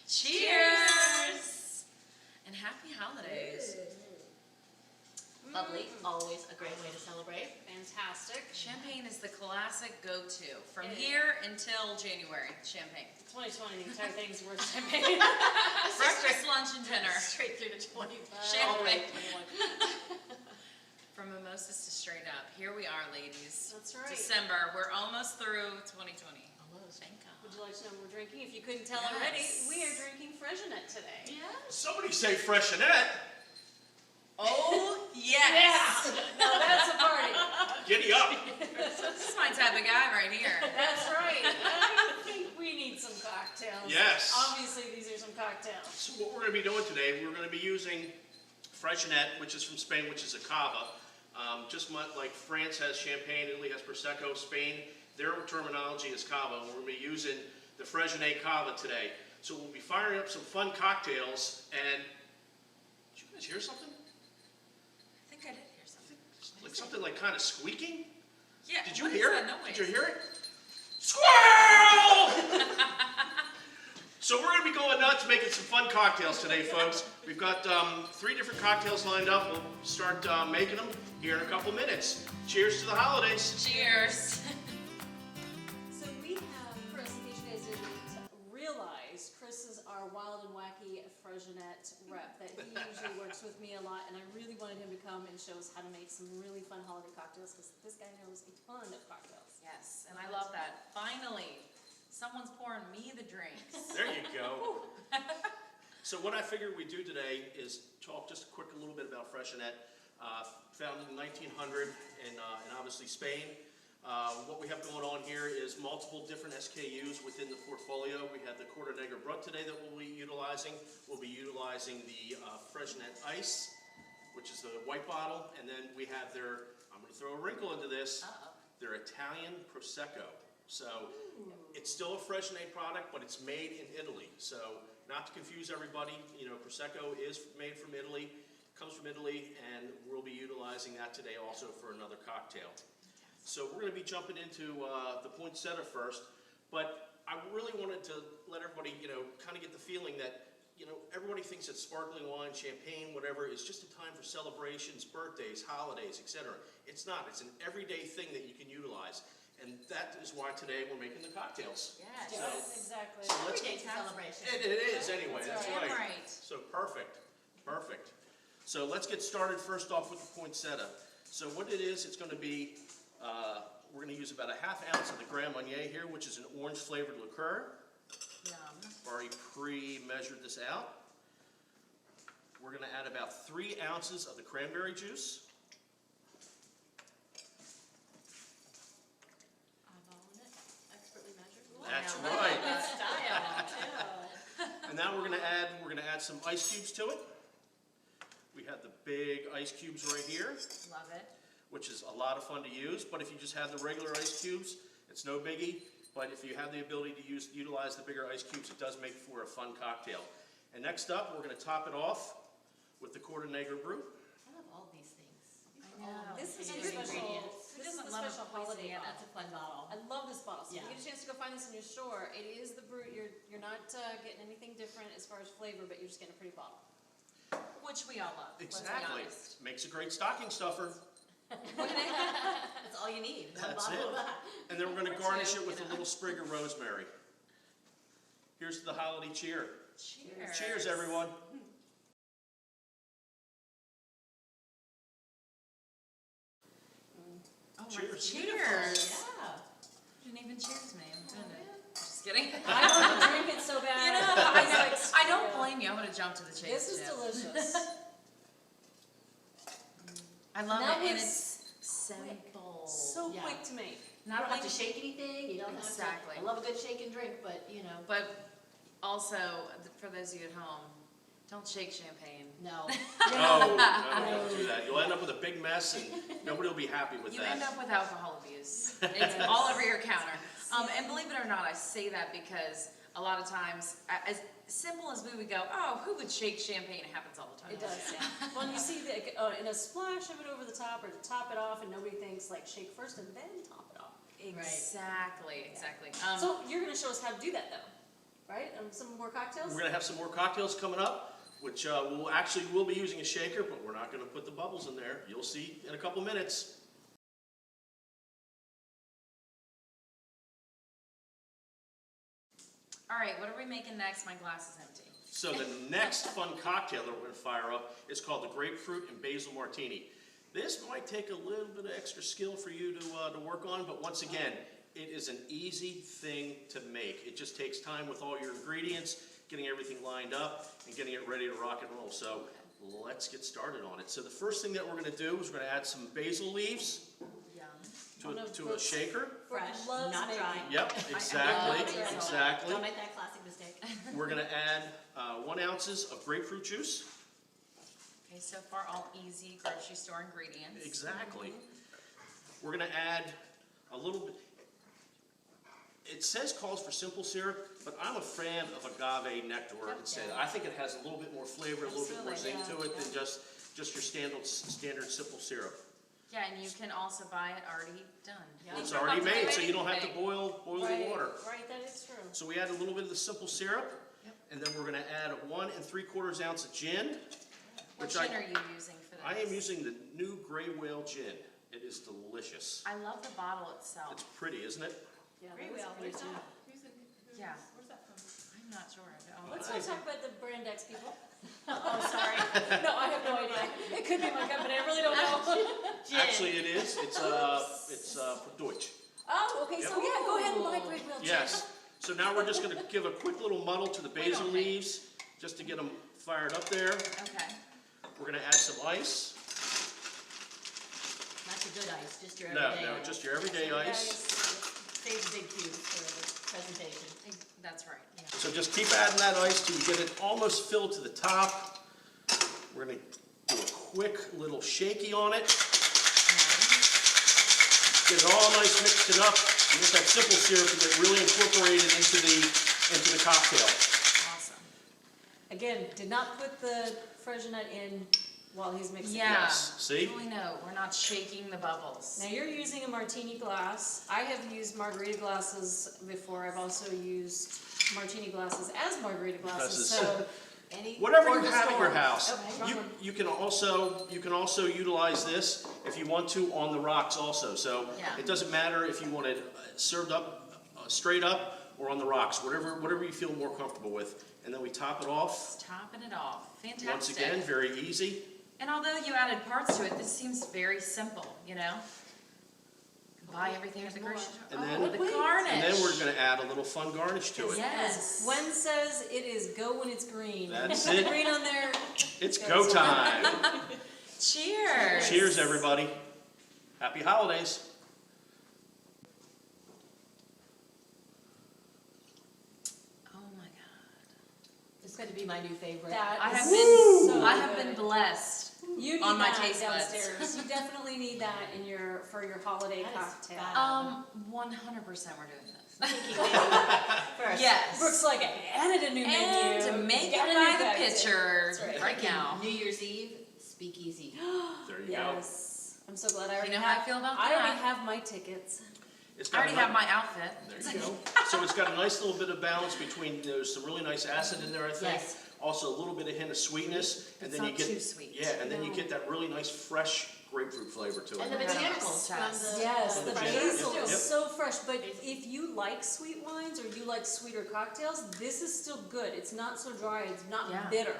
Cheers! And happy holidays. Lovely, always a great way to celebrate. Fantastic. Champagne is the classic go-to from here until January. Champagne. 2020, the entire thing's worth champagne. Breakfast, lunch, and dinner. Straight through to 25. Champagne. All right, 21. From mimosas to straight up. Here we are, ladies. That's right. December. We're almost through 2020. Almost, thank God. Would you like to know what we're drinking? If you couldn't tell Yes. already, we are drinking Freixent today. Yeah. Somebody say Freixent. Oh, yes! Now that's a party. Giddy up. This is my type of guy right here. That's right. I think we need some cocktails. Yes. Obviously, these are some cocktails. So what we're going to be doing today, we're going to be using Freixent, which is from Spain, which is a cava. Just like France has champagne, Italy has prosecco, Spain, their terminology is cava. We're going to be using the Freixent cava today. So we'll be firing up some fun cocktails. And did you guys hear something? I think I did hear something. Like something like kind of squeaking? Yeah. Did you what is hear that it? noise? Did you hear it? Squirrel! So we're going to be going nuts making some fun cocktails today, folks. We've got 3 different cocktails lined up. We'll start making them here in a couple minutes. Cheers to the holidays. Cheers. So we have, Chris, in case you guys didn't realize, Chris is our wild and wacky Freixent rep, that he usually works with me a lot, and I really wanted him to come and show us how to make some really fun holiday cocktails, because this guy knows a ton of cocktails. Yes, and I love that. Finally, someone's pouring me the drinks. There you go. So what I figured we'd do today is talk just a little bit about Freixent, founded in 1900 in obviously Spain. What we have going on here is multiple different SKUs within the portfolio. We have the Quarter Negra Brut today that we'll be utilizing. We'll be utilizing the Freixent Ice, which is the white bottle, and then we have their, I'm going to throw a wrinkle into this, their Italian Prosecco. So it's still a Freixent product, but it's made in Italy. So not to confuse everybody, you know, Prosecco is made from Italy, comes from Italy, and we'll be utilizing that today also for another cocktail. So we're going to be jumping into the Poinsettia first, but I really wanted to let everybody, you know, kind of get the feeling that, you know, everybody thinks that sparkling wine, champagne, whatever, is just a time for celebrations, birthdays, holidays, etc. It's not. It's an everyday thing that you can utilize. And that is why today we're making the cocktails. Yes. Yes, exactly. So let's Every day's a celebration. It is anyway, that's Damn right. right. So perfect, perfect. So let's get started first off with the Poinsettia. So what it is, it's going to be, we're going to use about a ½ ounce of the Grand Marnier here, which is an orange flavored liqueur. Yum. Already pre-measured this out. We're going to add about 3 ounces of the cranberry juice. Eyeballing it, expertly measured. That's Wow. right. Good style, too. And now we're going to add some ice cubes to it. We have the big ice cubes right here, Love it. which is a lot of fun to use. But if you just have the regular ice cubes, it's no biggie. But if you have the ability to utilize the bigger ice cubes, it does make for a fun cocktail. And next up, we're going to top it off with the Quarter Negra Brut. I love all these things. I know. This is Your a special, ingredients. this is doesn't the love a special holiday Yeah, bottle. that's a fun bottle. I love this bottle. So if Yeah. you get a chance to go find this in your store, it is the Brut. You're not getting anything different as far as flavor, but you're just getting a pretty bottle. Which we all love. Exactly. Let's be honest. Makes a great stocking stuffer. That's all you need. One That's bottle it. of that. And then we're going to Or garnish two, it with you a know. little sprig of rosemary. Here's to the holiday cheer. Cheers. Cheers, everyone. Oh, Cheers. Cheers. Yeah. You didn't even cheers me. I'm doing it. Just kidding. I want to drink it so bad. You know, I don't blame you. I'm going to jump to the chase. This is too. delicious. I love That it, and was it's simple. So Yeah. quick to make. You Not don't have only, to shake anything. You don't Exactly. have to. I love a good shake and drink, but you know. but also for those of you at home, don't shake champagne. No. No, don't do that. You'll end up with a big mess, and nobody will be happy with You that. end up with alcohol abuse. It's all over your counter. And believe it or not, I say that because a lot of times, as simple as we would go, oh, who would shake champagne? It happens all the time. It does, yeah. Well, and you see in a splash of it over the top, or to top it off, and nobody thinks like shake first and then top it off. Exactly, exactly. So you're going to show us how to do that, though. right? Some more cocktails? We're gonna have some more cocktails coming up, which we'll be using a shaker, but we're not gonna put the bubbles in there. You'll see in a couple minutes. All right, what are we making next? My glass is empty. So the next fun cocktail that we're gonna fire up is called the Grapefruit and Basil Martini. This might take a little bit of extra skill for you to work on, but once again, it is an easy thing to make. It just takes time with all your ingredients, getting everything lined up, and getting it ready to rock and roll. So let's get started on it. So the first thing that we're gonna do is we're gonna add some basil leaves Yum. to a shaker. fresh, Loves not making. dry. Yep, love exactly, basil. exactly. Don't make that classic mistake. We're gonna add 1 ounces of grapefruit juice. Okay, so far all easy grocery store ingredients. Exactly. We're gonna add a little bit, it says calls for simple syrup, but I'm a fan of agave nectar instead. I think it has a little bit more flavor, a little bit more Absolutely, zing to it than just your standard simple syrup. Yeah, and you can also buy it already done. Yeah. It's You don't already have to do made, so you don't have to anything. boil the Right, water. right, that is true. So we add a little bit of the simple syrup, and then we're gonna add 1 3/4 ounce of gin. What which gin are you using for this? I am using the new Gray Whale gin. It is delicious. I love the bottle itself. It's pretty, isn't it? Yeah, Great that's whale, pretty where's too. that? Yeah. Where's that from? I'm not sure. No. Let's not talk about the brand X people. Oh, sorry. No, I have no idea. It could be my company, I really don't know. Actually, it is. It's Deutsch. Oh, okay, so yeah, go ahead and buy Great Whale gin. Yes. So now we're just gonna give a quick little muddle to the basil leaves, just to get them fired up there. Okay. We're gonna add some ice. Not your good ice, just your No, everyday. no, just your everyday ice. Save the big cubes for the presentation. That's right, yeah. So just keep adding that ice till you get it almost filled to the top. We're gonna do a quick little shaky on it. Get it all nice mixed up, and get that simple syrup to get really incorporated into the cocktail. Awesome. Again, did not put the Freixent in while he's mixing. Yeah. Yes, see? Really no, we're not shaking the bubbles. Now you're using a martini glass. I have used margarita glasses before. I've also used martini glasses as margarita glasses. So Any Whatever Or you the have at your store. house. Okay. You can also utilize this if you want to on the rocks also. So Yeah. it doesn't matter if you want it served up straight up or on the rocks, whatever you feel more comfortable with. And then we top it off. Just topping it off. Fantastic. Once again, very easy. And although you added parts to it, this seems very simple, you know? Buy everything at the grocery store. And then- Oh, the garnish. And then we're gonna add a little fun garnish to it. Yes. Gwen says it is go when it's green. That's Put the it. green on there. It's go time. Cheers. Cheers, everybody. Happy holidays. Oh my God. It's going to be my new favorite. That I is have been, so I have good. been blessed. You need on my that taste buds. downstairs. You definitely need that for your holiday That is cocktail. fab. 100% we're doing this. Thinking maybe first. Yes. Brooke's like, I added a new And menu. to make Got it a by new the cocktail. picture That's right now. New Year's Eve, speakeasy. There you go. Yes. I'm so glad I already You know how I have. feel about I already that? have my tickets. It's I got a already ni- have my outfit. There you go. So it's got a nice little bit of balance between, there's some really nice acid in there, I think. Yes. Also a little bit of hint of sweetness, and It's then you not get too sweet. Yeah, and then you No. get that really nice fresh grapefruit flavor to And the it. Right. botanicals from the. Yes, the the gin. basil Yep, is yep. so fresh, but if you like sweet wines or you like sweeter cocktails, this is still good. It's not so dry, it's not Yeah. bitter.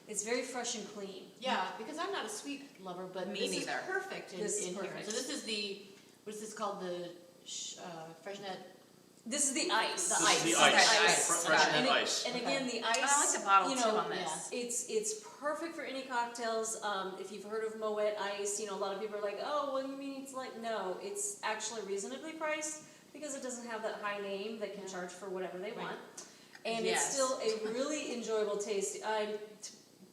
It's very fresh and clean. Yeah, because I'm not a sweet lover, but Me this neither. is perfect in, This is in here. perfect. So this is the, what is this called, the Freixent? This is the ice. The This is the ice. ice, Okay, ice. fresh Got and it. ice. And again, the ice, I like the bottle you too know, on this. it's perfect for any cocktails. If you've heard of Moet ice, you know, a lot of people are like, oh, what do you mean it's like, no, it's actually reasonably priced because it doesn't have that high name that can charge for whatever they want. And it's Yes. still a really enjoyable taste.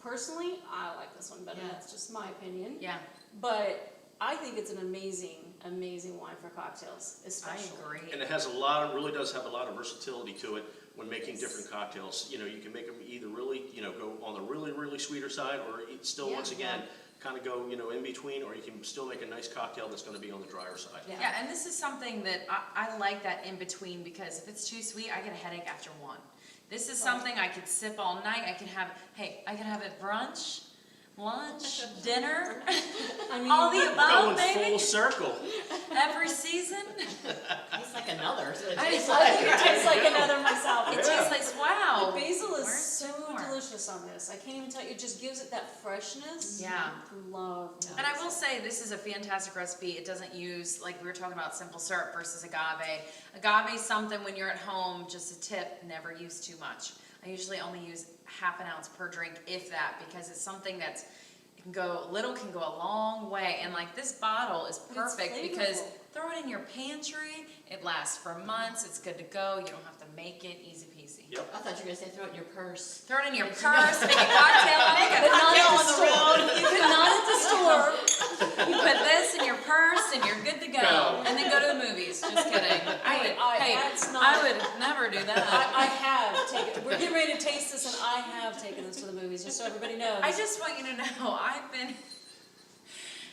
Personally, I like this one better. Yeah. That's just my opinion. Yeah, But I think it's an amazing wine for cocktails, I especially. agree. And it has really does have a lot of versatility to it when making different cocktails. You know, you can make them either really, go on the really sweeter side, or still, Yeah. once again, kind of go, in between, or you can still make a nice cocktail that's gonna be on the drier side. Yeah, and this is something that I like that in between, because if it's too sweet, I get a headache after one. This is something I could sip all night. I could have it brunch, lunch, dinner, I mean, all the above, Going baby. full circle. Every season. Tastes like another. So it I tastes I think it tastes like Yeah. another myself. It tastes like, wow. The basil is Where's so the more? delicious on this. I can't even tell you. It just gives it that freshness. Yeah. Love. And I will say, this is a fantastic recipe. It doesn't use, like we were talking about, simple syrup versus agave. Agave is something when you're at home, just a tip, never use too much. I usually only use half an ounce per drink, if that, because it's something that's, it can go a long way. And like this bottle is But it's perfect because flavorful. throw it in your pantry, it lasts for months, it's good to go, you don't have to make it, easy peasy. Yep. I thought you were gonna say throw it in your purse. Throw it in your purse, make a cocktail, make a But not cocktail at on the the store. road. You could not at the store. You put this in your purse and you're good to go. Go. And then go to the movies. Just kidding. That's not- I would never do that. I have taken. We're getting ready to taste this, and I have taken this to the movies, just so everybody knows. I just want you to know, I've been,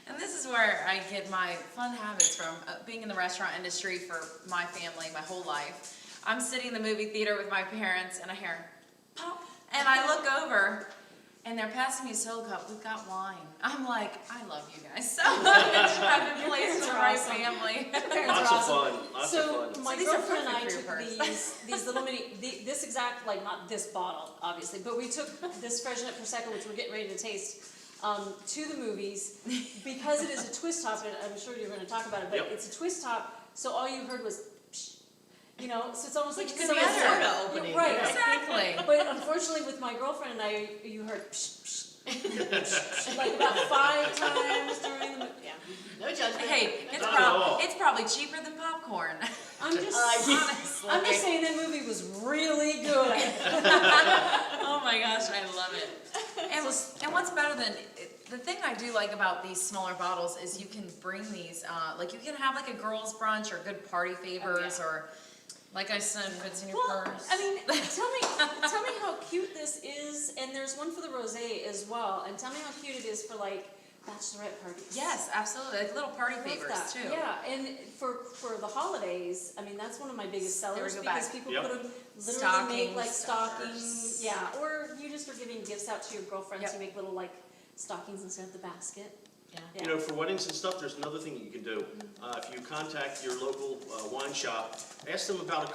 and this is where I get my fun habits from, being in the restaurant industry for my family, my whole life. I'm sitting in the movie theater with my parents, and I hear pop, and I look over, and they're passing me a solo cup. We've got wine. I'm like, I love you guys so much. I've been Your placed parents in the are right awesome. family. Parents Lots are of awesome. fun, lots So of fun. my So these are girlfriend and I perfect for took your purse. these little this exact, like not this bottle, obviously, but we took this Freixent Prosecco, which we're getting ready to taste, to the movies because it is a twist top, and I'm sure you're going to talk about it, but Yep. it's a twist top, so all you heard was, psh, you know, so it's almost like Which could someone be a said- soda opening. Right. Yeah. Exactly. But unfortunately, with my girlfriend and I, you heard psh, psh, like about 5 times during the movie. Yeah. No judgment. Hey, Not at all. it's probably cheaper than popcorn. I'm just, Honestly. I'm just saying that movie was really good. Oh my gosh, I love it. And what's better than, the thing I do like about these smaller bottles is you can bring these, like you can have like a girls brunch or good party favors or, like I said, fits in your Well, purse. I mean, tell me how cute this is, and there's one for the rosé as well, and tell me how cute it is for like bachelorette parties. Yes, absolutely, like little party Love favors that. too. Yeah, and for the holidays, I mean, that's one of my biggest There we sellers go because back. people Yep. put them, literally Stocking make like stuffers. stockings, yeah, or you just are giving gifts out to your girlfriends, Yep. you make little like stockings instead of the basket. Yeah. You know, for weddings and stuff, there's another thing you can do. If you contact your local wine shop, ask them about a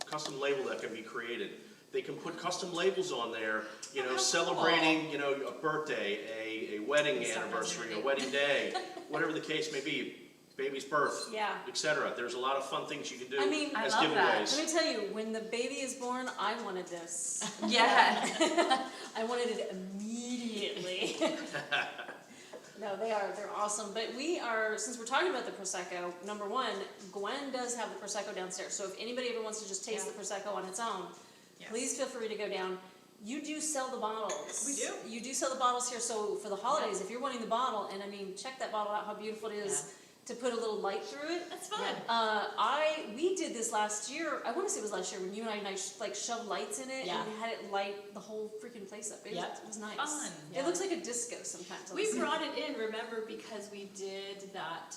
custom label that can be created. They can put custom labels on there, you know, celebrating, you know, a birthday, a wedding anniversary, a wedding day, whatever the case may be, baby's birth, Yeah. etc. There's a lot of fun things you can do I mean, I as love that. giveaways. Let me tell you, when the baby is born, I wanted this. Yeah. I wanted it immediately. No, they're awesome. But we are, since we're talking about the Prosecco, number one, Gwyn does have the Prosecco downstairs. So if anybody ever wants to just taste the Prosecco on its own, Yes. please feel free to go down. You do sell the bottles. We do. You do sell the bottles here. So for the holidays, if you're wanting the bottle, and I mean, check that bottle out, how beautiful it is to put a little light through it. That's fun. We did this last year. I want to say it was last year when you and I like shoved lights in it Yeah. and had it light the whole freaking place up. It, Yep. was nice. Fun. Yeah. It looks like a disco sometimes. on We the scene. brought it in, remember, because we did that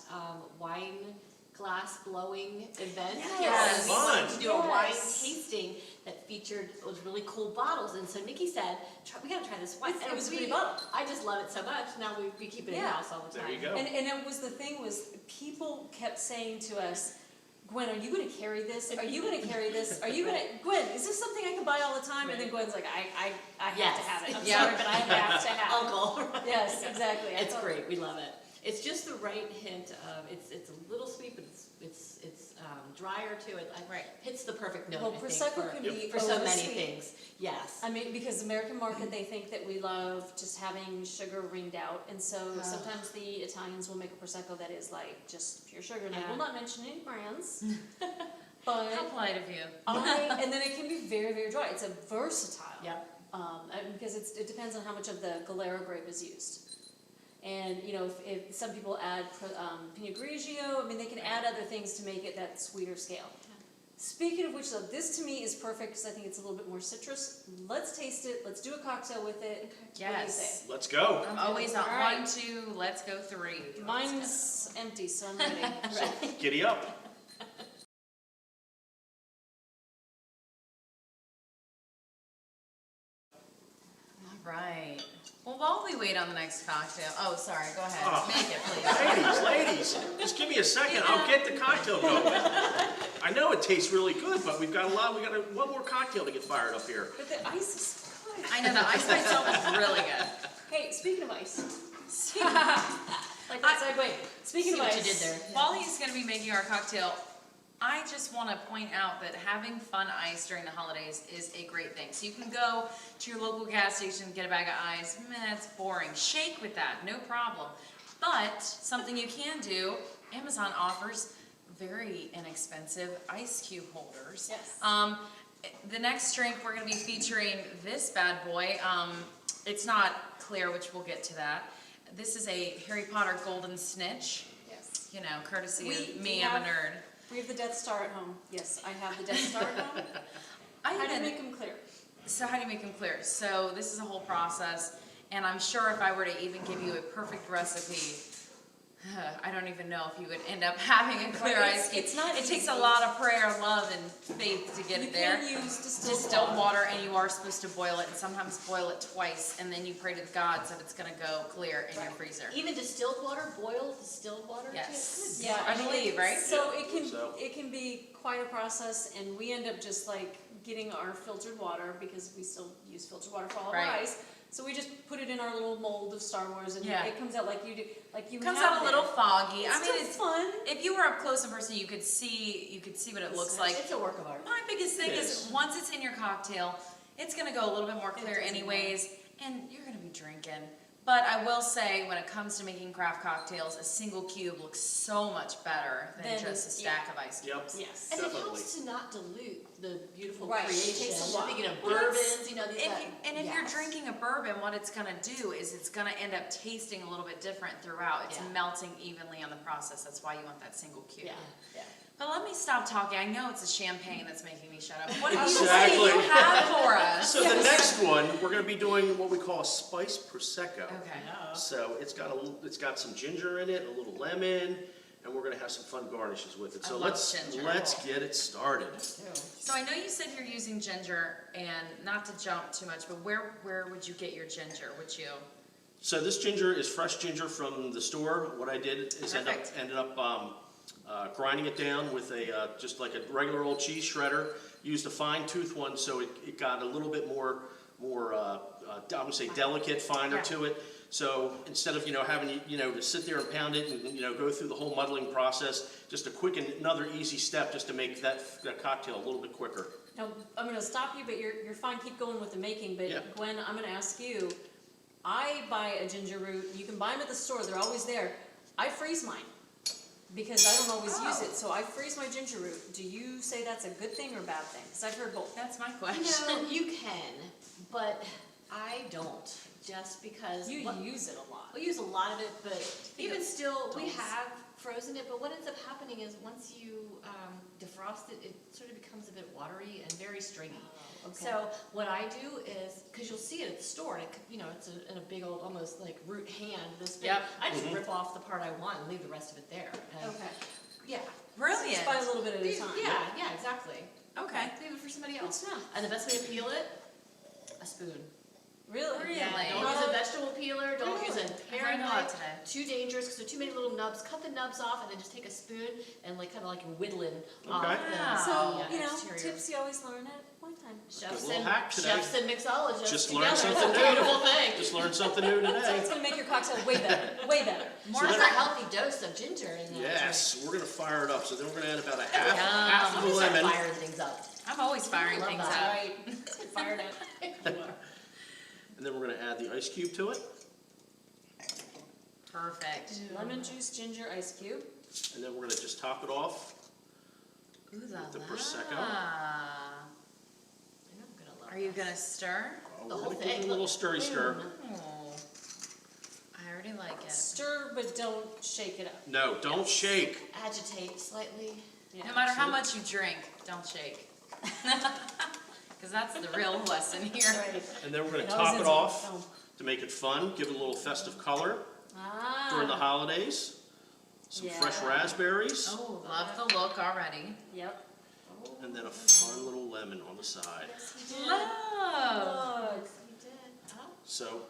wine glass blowing event. Yes. here, and we wanted Fun. to do a wine Yes. tasting that featured those really cool bottles. And so Nikki said, we gotta try this wine. It And was a we- pretty bottle. I just love it so much. Now we keep it Yeah. in-house all the time. There you go. And it was the thing was people kept saying to us, Gwyn, are you going to carry this? Are you going to carry this? Are you going to, Gwyn, is this something I can buy all the time? And then Gwyn's like, I have Yes. to have it. I'm Yeah. sorry, but I have to have it. Uncle. Yes, exactly. I It's thought- great. We love it. It's just the right hint of, it's a little sweet, but it's drier too. It Right. hits the perfect note, Well, I think, Prosecco can be for so many oversweet. things. Yes. I mean, because American market, they think that we love just having sugar ringed out, and so sometimes the Italians will make a prosecco that is like just pure sugar. And I will not mention any brands, but How polite of you. and then it can be very, very dry. It's a versatile. Yep. Because it depends on how much of the Galero grape is used. And, you know, if some people add Pinot Grigio, I mean, they can add other things to make it that sweeter scale. Speaking of which, though, this to me is perfect because I think it's a little bit more citrus. Let's taste it. Let's do a cocktail with it. What do you Yes. say? Let's go. I'm always on All right. 1, 2, let's go 3. Mine's empty, so I'm ready. Giddy up. Right. Well, while we wait on the next cocktail, oh, sorry, go ahead, Oh. make it, please. Ladies, just give me a second, I'll get the cocktail going. I know it tastes really good, but we got one more cocktail to get fired up here. But the ice is good. I know, the ice by itself is really good. Hey, speaking of ice. Like that segue. Speaking See of what ice. you did there. While he's gonna be making our cocktail, I just wanna point out that having fun ice during the holidays is a great thing. So you can go to your local gas station, get a bag of ice, that's boring. Shake with that, no problem. But something you can do, Amazon offers very inexpensive ice cube holders. Yes. The next drink, we're gonna be featuring this bad boy. It's not clear, which we'll get to that. This is a Harry Potter golden snitch, Yes. you know, courtesy We of me, have- I'm a nerd. We have the Death Star at home. Yes, I have the Death Star at home. I How do you even- make them clear? So how do you make them clear? So this is a whole process, and I'm sure if I were to even give you a perfect recipe, I don't even know if you would end up having a clear Right, ice cube. it's not It takes easy. a lot of prayer, love, and faith to get You it there. can use distilled Distilled water. water, and you are supposed to boil it, and sometimes boil it twice, and then you pray to the gods that it's gonna go clear in your Right. freezer. Even distilled water, boiled distilled water? too? Yes. Good. Yeah, I believe, right? So Yeah, it can, so. it can be quite a process, and we end up just like getting our filtered water, because we still use filtered water for all of our Right. ice. So we just put it in our little mold of Star Wars, and Yeah. it comes out like you do, like you Comes have out a it. little foggy. It's I mean, still it's fun. if you were up close in person, you could see what it looks like. It's a work of art. My biggest thing It is is. once it's in your cocktail, it's gonna go a little bit more clear doesn't anyways, and you're gonna be drinking. But I will say, when it comes to making craft cocktails, a single cube looks so much better than Then, just a stack of ice Yep. cubes. Yes. And it Definitely. helps to not dilute the beautiful Right, it creation. takes a while. Thinking of Well, that's- bourbons, you know, these. If you're yes. drinking a bourbon, what it's gonna do is it's gonna end up tasting a little bit different throughout. It's Yeah. melting evenly on the process. That's why you want that single cube. Yeah, yeah. But let me stop talking. I know it's a champagne that's making me shut up. What do you Exactly. say you have for us? So the next one, we're gonna be doing what we call a spiced prosecco. Okay. So it's got some ginger in it, a little lemon, and we're gonna have some fun garnishes with it. I So love let's ginger. get it started. So I know you said you're using ginger, and not to jump too much, but where would you get your ginger? Would you? So this ginger is fresh ginger from the store. What I did is Perfect. ended up grinding it down with just like a regular old cheese shredder. Used a fine tooth one, so it got a little bit more I'm gonna say delicate, finer Yeah. to it. So instead of having to sit there and pound it and go through the whole muddling process, just a quick and another easy step just to make that cocktail a little bit quicker. Now, I'm gonna stop you, but you're fine, keep going with the making, but Yeah. Gwen, I'm gonna ask you, I buy a ginger root, you can buy them at the store, they're always there. I freeze mine, because I don't always use it, so I freeze my ginger root. Do you say that's a good thing or a bad thing? Because I've heard both. That's my You question. know, you can, but I don't, just because. You what- use it a lot. We use a lot of it, but even still, we Don't. have frozen it, but what ends up happening is once you defrost it, it sort of becomes a bit watery and very stringy. Okay. So what I do is, because you'll see it at the store, and it's in a big old, almost like root hand, this big. Yep. I just rip off the part I want and leave the rest of it there. And Okay. Yeah. Brilliant. Just buy a little bit at a time. Yeah, exactly. Okay. Leave it for somebody else. Good to know. And the best way to peel it, a spoon. Really? Really? Yeah, don't use a vegetable peeler, don't use a I paring learned a lot knife. today. Too dangerous, because there are too many little nubs. Cut the nubs off and then just take a spoon and kind of like whittling off Okay. the Wow. So, exterior. tips you always learn at WineThyme. Chefs Good little and, hack today. chefs and mixologists Just together. learned something It's a new. beautiful thing. Just learned something new So today. it's gonna make your cocktail way better, way better. More So than a then- healthy dose of ginger in that Yes, we're gonna fire it up. So then we're gonna add about a drink. half of I'm the gonna start lemon. firing things up. I'm always firing Love things that. up. Right, fired up. And then we're gonna add the ice cube to it. Perfect. Lemon juice, ginger, ice cube. And then we're gonna just top it off. Ooh la The la. Prosecco. I know I'm gonna love Are you this. gonna stir? Oh, The we're whole gonna give it thing. a little stirry stir. Oh, I already like it. Stir, but don't shake it up. No, don't shake. Agitate slightly. Yeah. No matter how much you drink, don't shake. Because that's the real lesson here. Right. And then we're gonna It always top it ends off up- to make it fun, give it a little festive color Ah. during the holidays. Some fresh Yeah. raspberries, Oh, love the look already. Yep. and then a fun little lemon on the side. Love. Look. You did. Oh. So,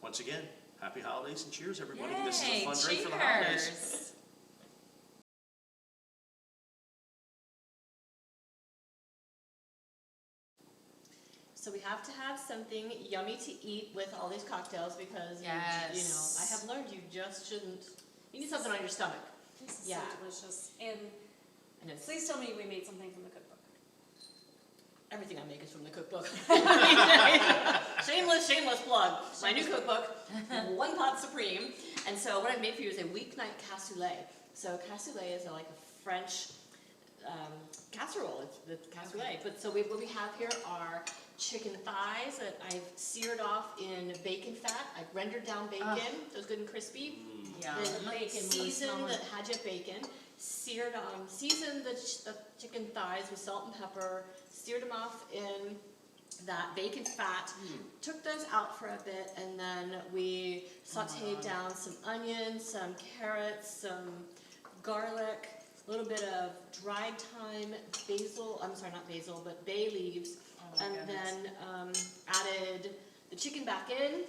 once again, happy holidays and cheers, everybody. Yay, This is a fun drink for the holidays. cheers. So we have to have something yummy to eat with all these cocktails because, you know, Yes. I have learned you just shouldn't, you need something on your stomach. This is Yeah. so delicious. And And it's, please tell me we made something from the cookbook. everything I make is from the cookbook. shameless plug. My new cookbook, One Pot Supreme. And so what I made for you is a weeknight cassoulet. So cassoulet is like a French casserole. It's the cassoulet. But so what we have here are chicken thighs that I've seared off in bacon fat. I've rendered down bacon, so it's good and crispy. Yeah. Then bacon was seasoned the smelling. hadja bacon, seasoned the chicken thighs with salt and pepper, seared them off in that bacon fat, took those out for a bit, and then we sauteed down some onions, some carrots, some garlic, a little bit of dried thyme, basil, I'm sorry, not basil, but bay leaves, my and goodness. then added the chicken back in,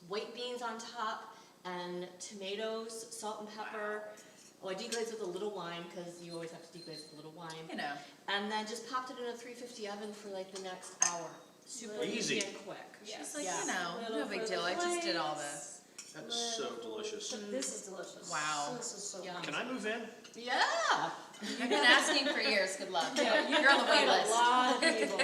white beans on top, and tomatoes, salt and pepper. Oh, I deglazed with a little wine, because you always have to deglaze with a little wine. You know. And then just popped it in a 350 oven for like the next hour. Super Easy. easy and quick. She's like, Yeah. you know, Little no big for the deal. I just did all place. this. That is so delicious. But this is delicious. Wow. This is so Yeah. Can I move in? Yeah. You've been asking for years. Good luck. Yeah, You're on the wait a list. lot of people.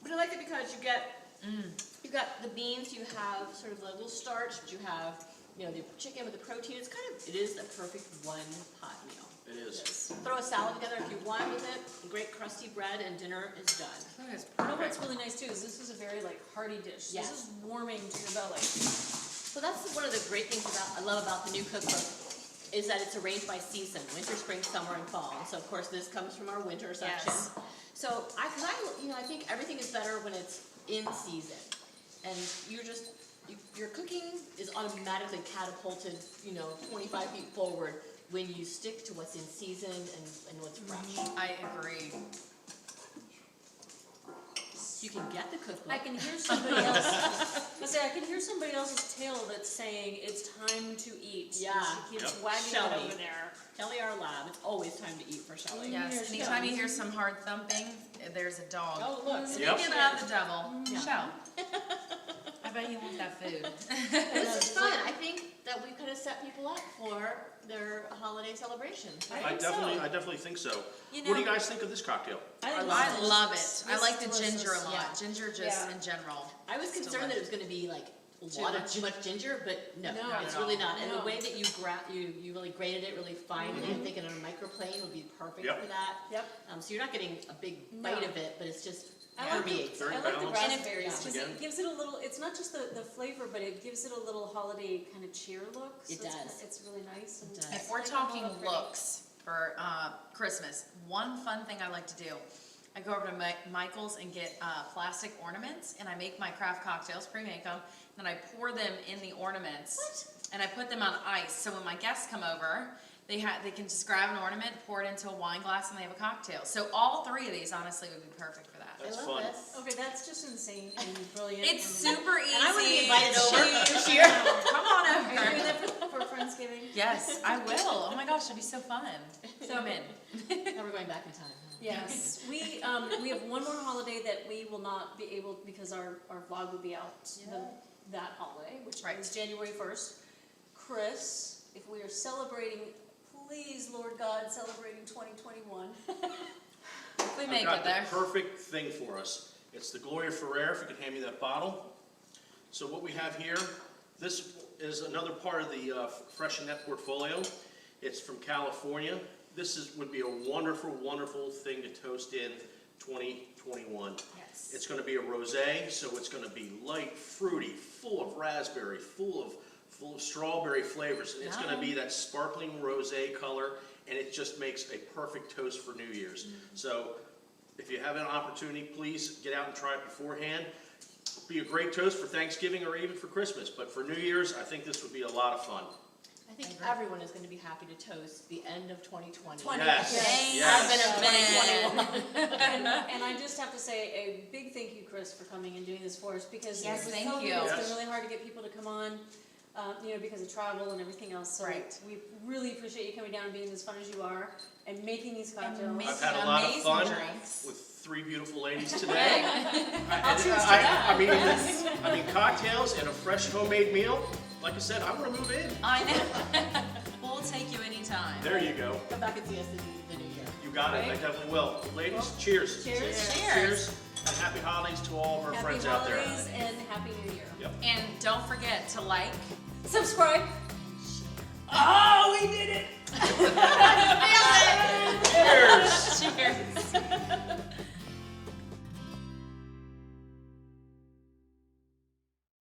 But I like it because you got the beans, you have sort of the little starch, but you have, you know, the chicken with the protein. It is a perfect one pot meal. It is. Throw a salad together if you want with it, great crusty bread, and dinner is done. That is You know what's perfect. really nice too is this is a very like hearty dish. Yes. This is warming to your belly. So that's one of the great things I love about the new cookbook is that it's arranged by season, winter, spring, summer, and fall. And so of course this comes from our winter section. Yes. So I think everything is better when it's in season. And your cooking is automatically catapulted, 25 feet forward when you stick to what's in season and what's fresh. I agree. You can get the cookbook. I can hear somebody else. I can hear somebody else's tail that's saying it's time to eat. Yeah. And she keeps Yep. wagging Shelley. it over there. Kelly, our lab, it's always time to eat for Shelley. Yes. Here's Anytime you Shelley. hear some hard thumping, there's a dog. Oh, look. Yep. Speaking of the devil, Yeah. Michelle. I bet you want that food. This is fun. I think that we could have set people up for their holiday celebration. I think so. I definitely think so. You What do you know- guys think of this cocktail? I love love it. it. I This like is the ginger a delicious. lot. Yeah. Ginger just Yeah. in general. I was concerned that it was going to be like too much ginger, but no, No, it's not really at all. not. And the No. way that you really grated it really finely, I think in a microplane would be perfect Yep. for that. Yep. So you're not getting a big No. bite of it, but it's just I like permeates. Very I like the balanced. raspberries Yeah. because Again. it gives it a little. It's not just the flavor, but it gives it a little holiday kind of cheer look. So It it's does. It's really nice. And It does. If we're I talking love it. looks for Christmas, one fun thing I like to do, I go over to Michael's and get plastic ornaments, and I make my craft cocktails, pre-make them, then I pour them in the ornaments. And I put them on ice, so when my guests come over, they can just grab an ornament, pour it into a wine glass, and they have a cocktail. So all three of these, honestly, would be perfect for that. That's I love fun. this. Okay, that's just insane and brilliant. It's and super easy. And I want to be invited It's over cheap. this year. Come on Are you doing over. that for Friendsgiving? Yes, I will. Oh my gosh, it'd be so fun. So I'm in. Now we're going back in time. Huh? Yes, we have one more holiday that we will not be able, because our vlog will be out that holiday, which Right. is January 1st. Chris, if we are celebrating, please, Lord God, celebrating 2021. We I've make got it the there. perfect thing for us. It's the Gloria Ferrer, if you could hand me that bottle. So what we have here, this is another part of the Freixent portfolio. It's from California. This would be a wonderful, wonderful thing to toast in 2021. Yes. It's going to be a rosé, so it's going to be light, fruity, full of raspberry, full of strawberry flavors. And it's going to be that sparkling rosé color, and it just makes a perfect toast for New Year's. So if you have an opportunity, please get out and try it beforehand. Be a great toast for Thanksgiving or even for Christmas, but for New Year's, I think this would be a lot of fun. I think everyone is going to be happy to toast the end of 2020. Yes, Yes. yes. Advent of 2021. And I just have to say a big thank you, Chris, for coming and doing this for us, because Yes, with thank COVID, you. it's Yes. been really hard to get people to come on, because of travel and everything else. So Right. we really appreciate you coming down and being as fun as you are and making these cocktails. Amazing. I've had a lot of Amazing fun drinks. with 3 beautiful ladies today. I'll cheers to that. I mean, cocktails and a fresh homemade meal. Like I said, I want to move in. I know. We'll take you anytime. There you go. Come back and see us in the new year. You got it. I Right. definitely will. Ladies, cheers. Cheers. Cheers. And happy holidays to all of our Happy friends out there. holidays and Happy New Year. Yep. And don't forget to like. Subscribe. Oh, we did it! Cheers. Cheers.